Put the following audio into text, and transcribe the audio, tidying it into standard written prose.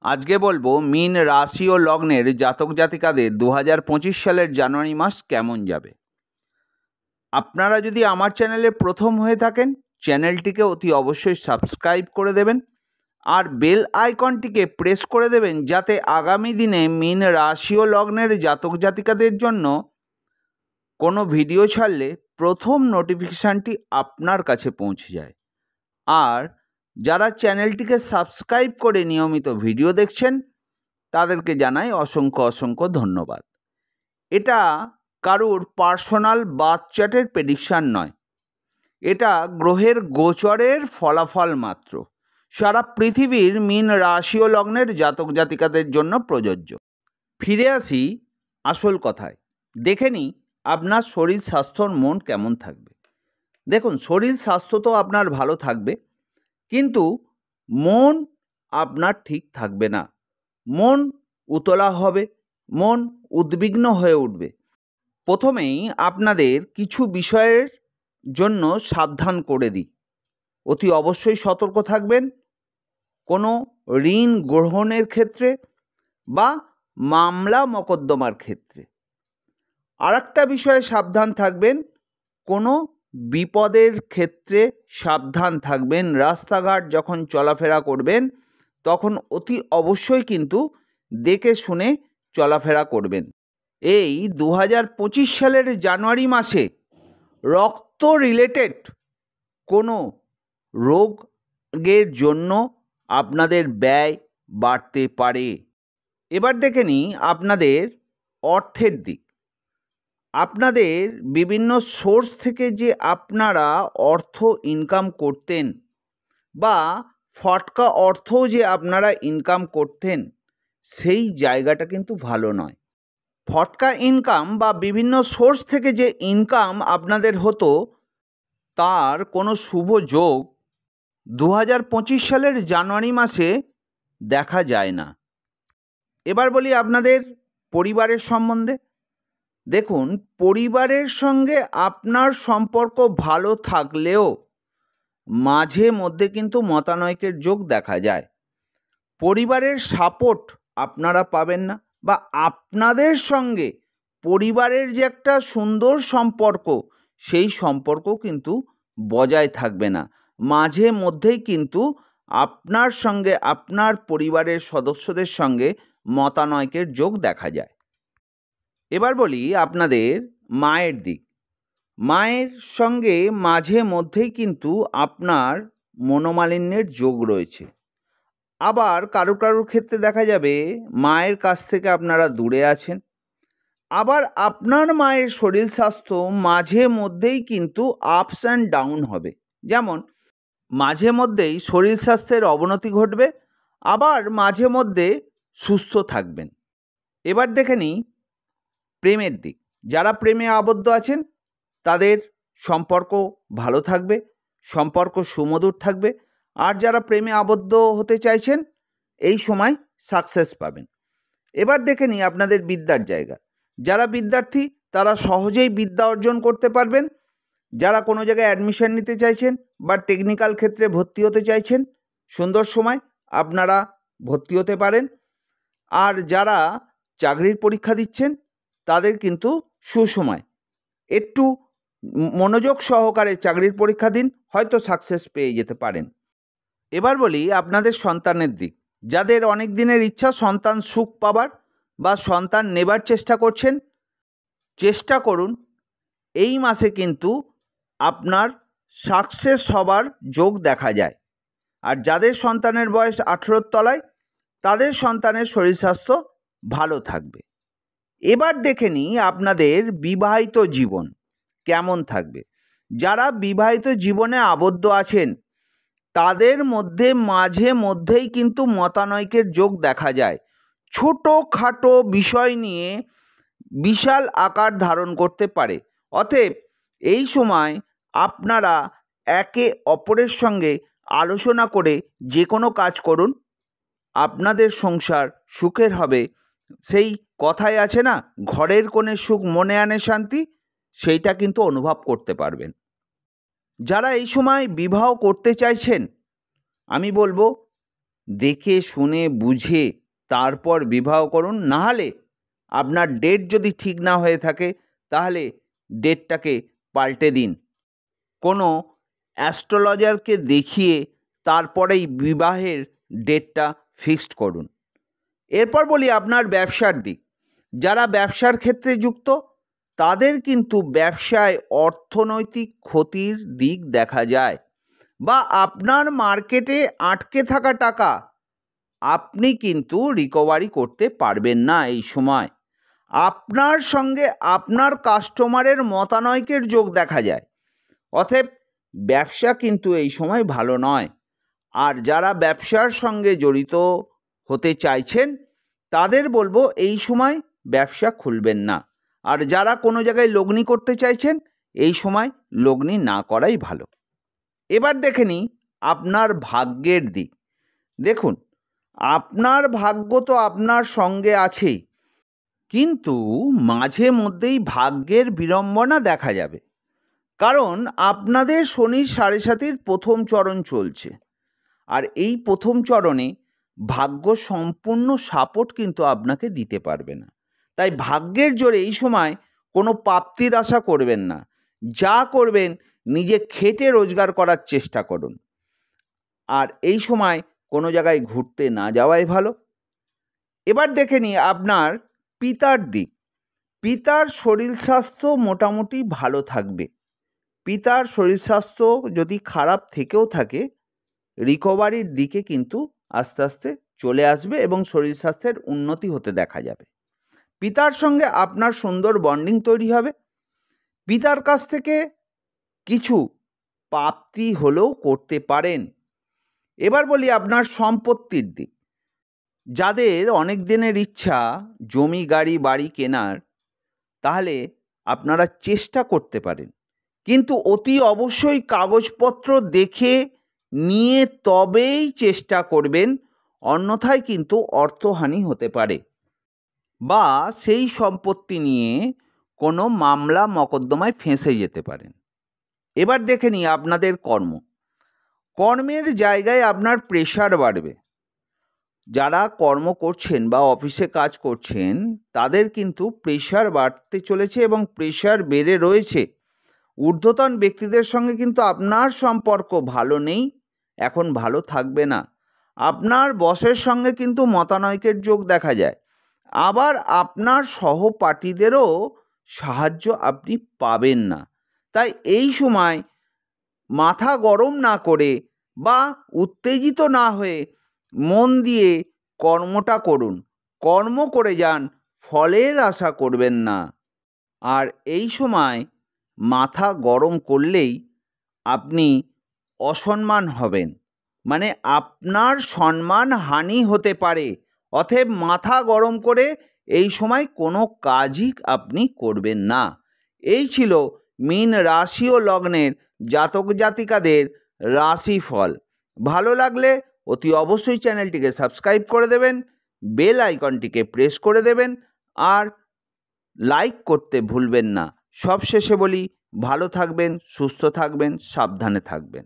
আজকে বলবো মীন রাশি ও লগ্নের জাতক জাতিকাদের 2025 সালের জানুয়ারি মাস কেমন যাবে। আপনারা যদি আমার চ্যানেলে প্রথম হয়ে থাকেন, চ্যানেলটিকে অতি অবশ্যই সাবস্ক্রাইব করে দেবেন আর বেল আইকনটিকে প্রেস করে দেবেন, যাতে আগামী দিনে মীন রাশি ও লগ্নের জাতক জাতিকাদের জন্য কোনো ভিডিও ছাড়লে প্রথম নোটিফিকেশানটি আপনার কাছে পৌঁছে যায়। আর যারা চ্যানেলটিকে সাবস্ক্রাইব করে নিয়মিত ভিডিও দেখছেন, তাদেরকে জানাই অসংখ্য ধন্যবাদ। এটা কারুর পার্সোনাল বার্থ চার্টের প্রেডিকশান নয়, এটা গ্রহের গোচরের ফলাফল মাত্র। সারা পৃথিবীর মীন রাশি ও লগ্নের জাতক জাতিকাদের জন্য প্রযোজ্য। ফিরে আসি আসল কথায়। দেখে নিই আপনার শরীর স্বাস্থ্যর মন কেমন থাকবে। দেখুন, শরীর স্বাস্থ্য তো আপনার ভালো থাকবে, কিন্তু মন আপনার ঠিক থাকবে না। মন উতলা হবে, মন উদ্বিগ্ন হয়ে উঠবে। প্রথমেই আপনাদের কিছু বিষয়ের জন্য সাবধান করে দিই। অতি অবশ্যই সতর্ক থাকবেন কোনো ঋণ গ্রহণের ক্ষেত্রে বা মামলা মকদ্দমার ক্ষেত্রে। আর একটা বিষয়ে সাবধান থাকবেন, কোনো বিপদের ক্ষেত্রে সাবধান থাকবেন। রাস্তাঘাট যখন চলাফেরা করবেন তখন অতি অবশ্যই কিন্তু দেখে শুনে চলাফেরা করবেন। এই 2025 সালের জানুয়ারি মাসে রক্ত রিলেটেড কোনো রোগের জন্য আপনাদের ব্যয় বাড়তে পারে। এবার দেখে নিই আপনাদের অর্থের দিক। আপনাদের বিভিন্ন সোর্স থেকে যে আপনারা অর্থ ইনকাম করতেন বা ফটকা অর্থও যে আপনারা ইনকাম করতেন, সেই জায়গাটা কিন্তু ভালো নয়। ফটকা ইনকাম বা বিভিন্ন সোর্স থেকে যে ইনকাম আপনাদের হতো, তার কোনো শুভ যোগ 2025 সালের জানুয়ারি মাসে দেখা যায় না। এবার বলি আপনাদের পরিবারের সম্বন্ধে। দেখুন, পরিবারের সঙ্গে আপনার সম্পর্ক ভালো থাকলেও মাঝে মধ্যে কিন্তু মতানৈক্যের যোগ দেখা যায়। পরিবারের সাপোর্ট আপনারা পাবেন না, বা আপনাদের সঙ্গে পরিবারের যে একটা সুন্দর সম্পর্ক, সেই সম্পর্ক কিন্তু বজায় থাকবে না। মাঝে মধ্যেই কিন্তু আপনার সঙ্গে আপনার পরিবারের সদস্যদের সঙ্গে মতানৈক্যের যোগ দেখা যায়। এবার বলি আপনাদের মায়ের দিক। মায়ের সঙ্গে মাঝে মধ্যেই কিন্তু আপনার মনোমালিন্যের যোগ রয়েছে। আবার কারুর ক্ষেত্রে দেখা যাবে মায়ের কাছ থেকে আপনারা দূরে আছেন। আবার আপনার মায়ের শরীর স্বাস্থ্য মাঝে মধ্যেই কিন্তু আপস অ্যান্ড ডাউন হবে। যেমন মাঝে মধ্যেই শরীর স্বাস্থ্যের অবনতি ঘটবে, আবার মাঝে মধ্যে সুস্থ থাকবেন। এবার দেখে নিই প্রেমের দিক। যারা প্রেমে আবদ্ধ আছেন তাদের সম্পর্ক ভালো থাকবে, সম্পর্ক সুমধুর থাকবে। আর যারা প্রেমে আবদ্ধ হতে চাইছেন, এই সময় সাকসেস পাবেন। এবার দেখে নিই আপনাদের বিদ্যার জায়গা। যারা বিদ্যার্থী তারা সহজেই বিদ্যা অর্জন করতে পারবেন। যারা কোনো জায়গায় অ্যাডমিশন নিতে চাইছেন বা টেকনিক্যাল ক্ষেত্রে ভর্তি হতে চাইছেন, সুন্দর সময় আপনারা ভর্তি হতে পারেন। আর যারা চাকরির পরীক্ষা দিচ্ছেন তাদের কিন্তু সুসময়। একটু মনোযোগ সহকারে চাকরির পরীক্ষা দিন, হয়তো সাকসেস পেয়ে যেতে পারেন। এবার বলি আপনাদের সন্তানের দিক। যাদের অনেক দিনের ইচ্ছা সন্তান সুখ পাবার বা সন্তান নেবার চেষ্টা করছেন, চেষ্টা করুন। এই মাসে কিন্তু আপনার সাকসেস হবার যোগ দেখা যায়। আর যাদের সন্তানের বয়স 18-র তলায়, তাদের সন্তানের শরীর স্বাস্থ্য ভালো থাকবে। এবার দেখে নিই আপনাদের বিবাহিত জীবন কেমন থাকবে। যারা বিবাহিত জীবনে আবদ্ধ আছেন তাদের মধ্যে মাঝে মধ্যেই কিন্তু মতানৈক্যের যোগ দেখা যায়। ছোটোখাটো বিষয় নিয়ে বিশাল আকার ধারণ করতে পারে। অতএব এই সময় আপনারা একে অপরের সঙ্গে আলোচনা করে যে কোনো কাজ করুন, আপনাদের সংসার সুখের হবে। সেই কথাই আছে না, ঘরের কোণে সুখ মনে আনে শান্তি, সেইটা কিন্তু অনুভব করতে পারবেন। যারা এই সময় বিবাহ করতে চাইছেন, আমি বলবো দেখে শুনে বুঝে তারপর বিবাহ করুন। নাহলে আপনার ডেট যদি ঠিক না হয়ে থাকে তাহলে ডেটটাকে পাল্টে দিন। কোনো অ্যাস্ট্রোলজারকে দেখিয়ে তারপরেই বিবাহের ডেটটা ফিক্সড করুন। এরপর বলি আপনার ব্যবসার দিক। যারা ব্যবসার ক্ষেত্রে যুক্ত তাদের কিন্তু ব্যবসায় অর্থনৈতিক ক্ষতির দিক দেখা যায়, বা আপনার মার্কেটে আটকে থাকা টাকা আপনি কিন্তু রিকভারি করতে পারবেন না এই সময়। আপনার সঙ্গে আপনার কাস্টমারের মতানৈক্যের যোগ দেখা যায়। অতএব ব্যবসা কিন্তু এই সময় ভালো নয়। আর যারা ব্যবসার সঙ্গে জড়িত হতে চাইছেন তাদের বলবো এই সময় ব্যবসা খুলবেন না। আর যারা কোনো জায়গায় লগ্নি করতে চাইছেন এই সময় লগ্নি না করাই ভালো। এবার দেখে নিই আপনার ভাগ্যের দিক। দেখুন, আপনার ভাগ্য তো আপনার সঙ্গে আছেই, কিন্তু মাঝে মধ্যেই ভাগ্যের বিড়ম্বনা দেখা যাবে। কারণ আপনাদের শনির 7.5 প্রথম চরণ চলছে, আর এই প্রথম চরণে ভাগ্য সম্পূর্ণ সাপোর্ট কিন্তু আপনাকে দিতে পারবে না। তাই ভাগ্যের জোরে এই সময় কোনো প্রাপ্তির আশা করবেন না। যা করবেন নিজে খেটে রোজগার করার চেষ্টা করুন। আর এই সময় কোনো জায়গায় ঘুরতে না যাওয়াই ভালো। এবার দেখে নিই আপনার পিতার দিক। পিতার শরীর স্বাস্থ্য মোটামুটি ভালো থাকবে। পিতার শরীর স্বাস্থ্য যদি খারাপ থেকেও থাকে রিকভারির দিকে কিন্তু আস্তে আস্তে চলে আসবে এবং শরীর স্বাস্থ্যের উন্নতি হতে দেখা যাবে। পিতার সঙ্গে আপনার সুন্দর বন্ডিং তৈরি হবে। পিতার কাছ থেকে কিছু প্রাপ্তি হলেও করতে পারেন। এবার বলি আপনার সম্পত্তির দিক। যাদের অনেক দিনের ইচ্ছা জমি গাড়ি বাড়ি কেনার, তাহলে আপনারা চেষ্টা করতে পারেন, কিন্তু অতি অবশ্যই কাগজপত্র দেখে নিয়ে তবেই চেষ্টা করবেন, অন্যথায় কিন্তু অর্থহানি হতে পারে, বা সেই সম্পত্তি নিয়ে কোনো মামলা মকদ্দমায় ফেঁসে যেতে পারেন। এবার দেখে নিই আপনাদের কর্মের জায়গায় আপনার প্রেশার বাড়বে। যারা কর্ম করছেন বা অফিসে কাজ করছেন তাদের কিন্তু প্রেশার বাড়তে চলেছে এবং প্রেশার বেড়ে রয়েছে। ঊর্ধ্বতন ব্যক্তিদের সঙ্গে কিন্তু আপনার সম্পর্ক ভালো নেই, এখন ভালো থাকবে না। আপনার বসের সঙ্গে কিন্তু মতানৈক্যের যোগ দেখা যায়। আবার আপনার সহপাঠীদেরও সাহায্য আপনি পাবেন না। তাই এই সময় মাথা গরম না করে বা উত্তেজিত না হয়ে মন দিয়ে কর্মটা করুন। কর্ম করে যান, ফলের আশা করবেন না। আর এই সময় মাথা গরম করলেই আপনি অসম্মান হবেন, মানে আপনার সম্মান হানি হতে পারে। অতএব মাথা গরম করে এই সময় কোনো কাজই আপনি করবেন না। এই ছিল মীন রাশি ও লগ্নের জাতক জাতিকাদের রাশিফল। ভালো লাগলে অতি অবশ্যই চ্যানেলটিকে সাবস্ক্রাইব করে দেবেন, বেল আইকনটিকে প্রেস করে দেবেন, আর লাইক করতে ভুলবেন না। সবশেষে বলি, ভালো থাকবেন, সুস্থ থাকবেন, সাবধানে থাকবেন।